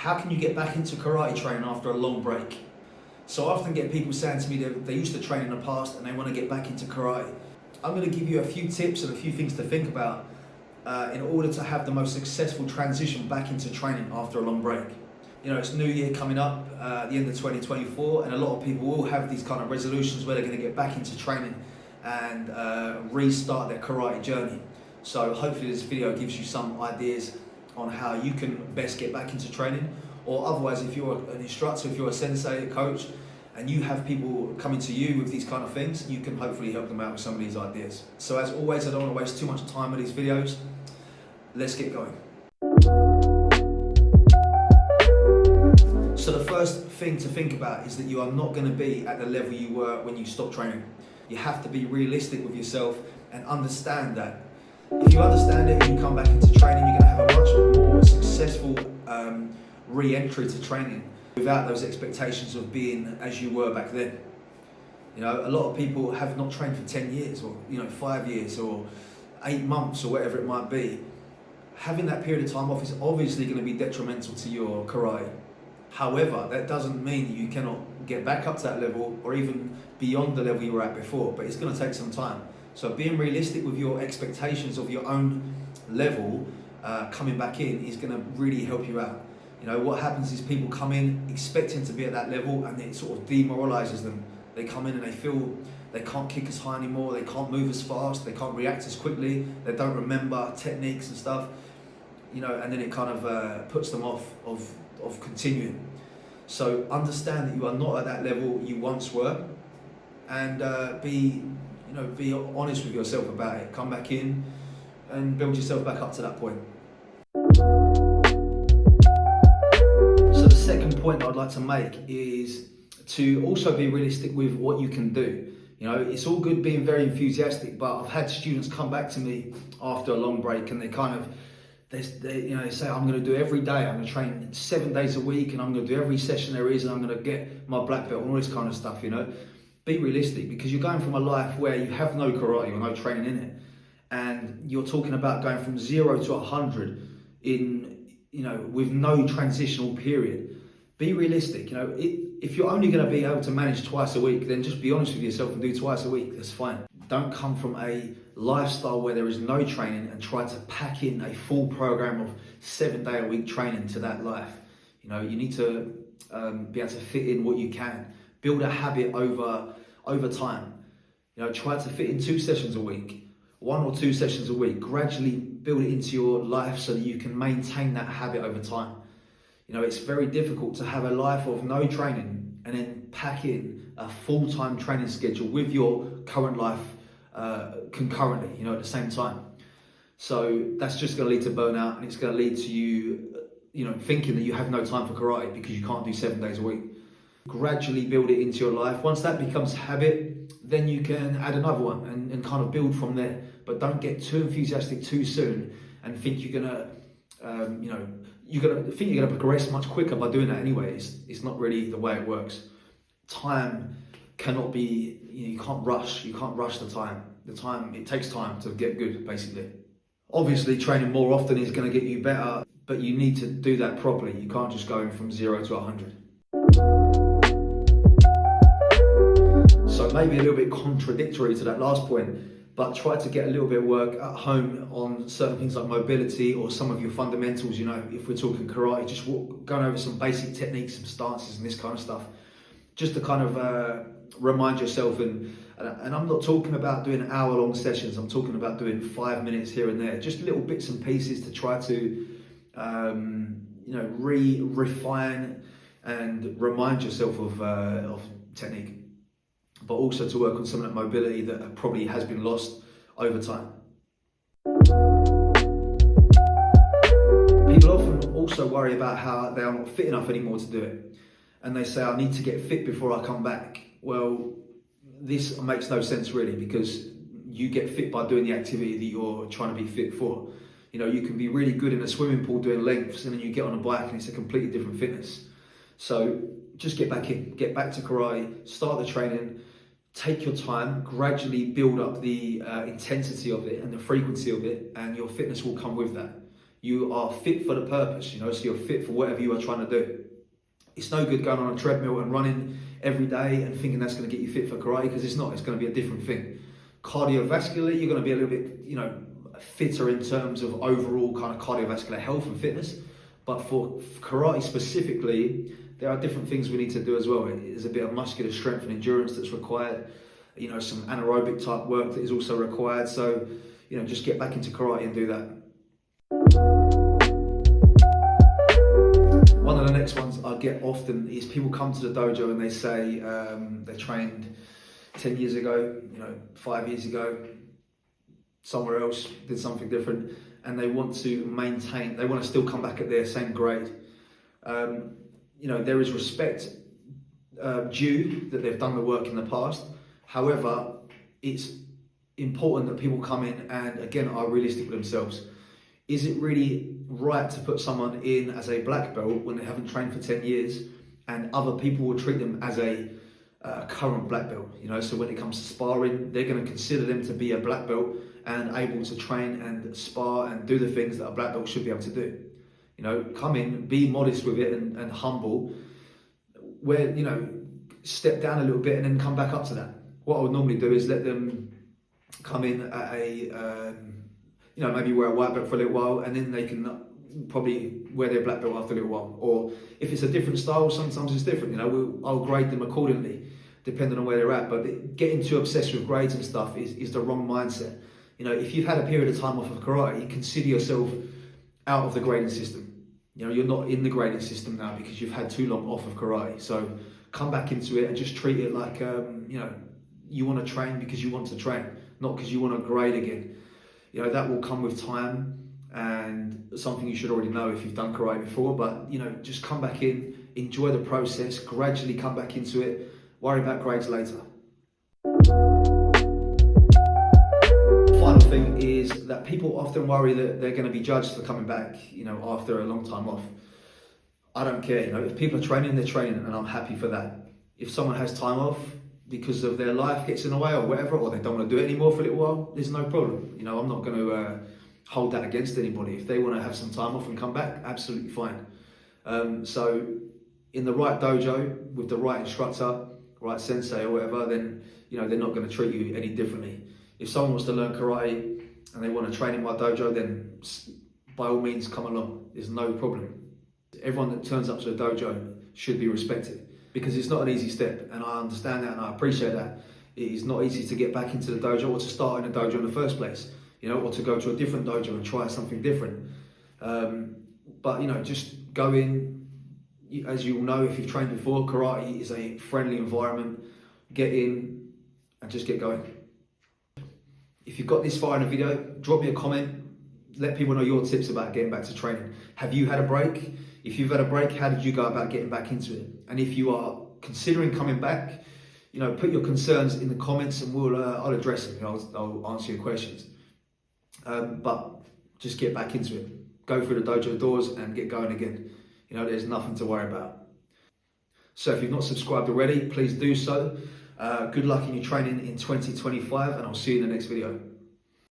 How can you get back into karate training after a long break? So I often get people saying to me that they used to train in the past and they want to get back into karate. I'm going to give you a few tips and a few things to think about in order to have the most successful transition back into training after a long break. You know, it's New Year coming up at the end of 2024, and a lot of people will have these kind of resolutions where they're going to get back into training and restart their karate journey. So hopefully this video gives you some ideas on how you can best get back into training, or otherwise if you're an instructor, if you're a sensei, a coach, and you have people coming to you with these kind of things, you can hopefully help them out with some of these ideas. So as always, I don't want to waste too much time with these videos. Let's get going. So the first thing to think about is that you are not going to be at the level you were when you stopped training. You have to be realistic with yourself and understand that. If you understand it and you come back into training, you're going to have a much more successful re-entry to training without those expectations of being as you were back then. You know, a lot of people have not trained for 10 years or 5 years or 8 months or whatever it might be. Having that period of time off is obviously going to be detrimental to your karate. However, that doesn't mean that you cannot get back up to that level or even beyond the level you were at before, but it's going to take some time. So being realistic with your expectations of your own level coming back in is going to really help you out. You know, what happens is people come in expecting to be at that level and it sort of demoralizes them. They come in and they feel they can't kick as high anymore, they can't move as fast, they can't react as quickly, they don't remember techniques and stuff, and then it kind of puts them off of continuing. So understand that you are not at that level you once were, and be honest with yourself about it. Come back in and build yourself back up to that point. So the second point I'd like to make is to also be realistic with what you can do. You know, it's all good being very enthusiastic, but I've had students come back to me after a long break and they say, I'm going to do every day, I'm going to train 7 days a week and I'm going to do every session there is and I'm going to get my black belt and all this kind of stuff, Be realistic, because you're going from a life where you have no karate or no training in it, and you're talking about going from 0 to 100 with no transitional period. Be realistic. If you're only going to be able to manage twice a week, then just be honest with yourself and do twice a week. That's fine. Don't come from a lifestyle where there is no training and try to pack in a full program of 7-day-a-week training to that life. You need to be able to fit in what you can. Build a habit over time. Try to fit in 2 sessions a week, 1 or 2 sessions a week. Gradually build it into your life so that you can maintain that habit over time. It's very difficult to have a life of no training and then pack in a full-time training schedule with your current life concurrently, at the same time. So that's just going to lead to burnout, and it's going to lead to you, thinking that you have no time for karate because you can't do 7 days a week. Gradually build it into your life. Once that becomes habit, then you can add another one and kind of build from there. But don't get too enthusiastic too soon and think you're gonna, you're gonna progress much quicker by doing that anyway. It's not really the way it works. Time cannot be, you can't rush the time. It takes time to get good, basically. Obviously, training more often is going to get you better, but you need to do that properly. You can't just go from 0 to 100. So maybe a little bit contradictory to that last point, but try to get a little bit of work at home on certain things like mobility or some of your fundamentals. If we're talking karate, just going over some basic techniques, some stances and this kind of stuff, just to kind of remind yourself. And I'm not talking about doing hour-long sessions. I'm talking about doing 5 minutes here and there, just little bits and pieces to try to refine and remind yourself of technique, but also to work on some of that mobility that probably has been lost over time. People often also worry about how they are not fit enough anymore to do it, and they say, I need to get fit before I come back. Well, this makes no sense really, because you get fit by doing the activity that you're trying to be fit for. You can be really good in a swimming pool doing lengths, and then you get on a bike and it's a completely different fitness. So just get back to karate, start the training, take your time, gradually build up the intensity of it and the frequency of it, and your fitness will come with that. You are fit for the purpose, so you're fit for whatever you are trying to do. It's no good going on a treadmill and running every day and thinking that's going to get you fit for karate, because it's not. It's going to be a different thing. Cardiovascularly, you're going to be a little bit, fitter in terms of overall kind of cardiovascular health and fitness. But for karate specifically, there are different things we need to do as well. There's a bit of muscular strength and endurance that's required. Some anaerobic type work that is also required. So, just get back into karate and do that. One of the next ones I get often is people come to the dojo and they say they trained 10 years ago, 5 years ago, somewhere else, did something different, and they want to maintain, they want to still come back at their same grade. There is respect due that they've done the work in the past. However, it's important that people come in and, again, are realistic with themselves. Is it really right to put someone in as a black belt when they haven't trained for 10 years, and other people will treat them as a current black belt? So when it comes to sparring, they're going to consider them to be a black belt and able to train and spar and do the things that a black belt should be able to do. Come in, be modest with it and humble, where, step down a little bit and then come back up to that. What I would normally do is let them come in at a, maybe wear a white belt for a little while, and then they can probably wear their black belt after a little while. Or if it's a different style, sometimes it's different. I'll grade them accordingly, depending on where they're at. But getting too obsessed with grades and stuff is the wrong mindset. If you've had a period of time off of karate, consider yourself out of the grading system. You're not in the grading system now because you've had too long off of karate. So come back into it and just treat it like, you want to train because you want to train, not because you want to grade again. That will come with time and something you should already know if you've done karate before. But, just come back in, enjoy the process, gradually come back into it, worry about grades later. Final thing is that people often worry that they're going to be judged for coming back, after a long time off. I don't care, if people are training, they're training, and I'm happy for that. If someone has time off because of their life gets in the way or whatever, or they don't want to do it anymore for a little while, there's no problem. I'm not going to hold that against anybody. If they want to have some time off and come back, absolutely fine. So in the right dojo, with the right instructor, right sensei or whatever, then, they're not going to treat you any differently. If someone wants to learn karate and they want to train in my dojo, then by all means come along. There's no problem. Everyone that turns up to a dojo should be respected, because it's not an easy step, and I understand that and I appreciate that. It is not easy to get back into the dojo or to start in a dojo in the first place, or to go to a different dojo and try something different. But just go in. As you will know, if you've trained before, karate is a friendly environment. Get in and just get going. If you've got this far in the video, drop me a comment. Let people know your tips about getting back to training. Have you had a break? If you've had a break, how did you go about getting back into it? And if you are considering coming back, put your concerns in the comments and I'll address them. I'll answer your questions. But just get back into it. Go through the dojo doors and get going again. There's nothing to worry about. So if you've not subscribed already, please do so. Good luck in your training in 2025, and I'll see you in the next video.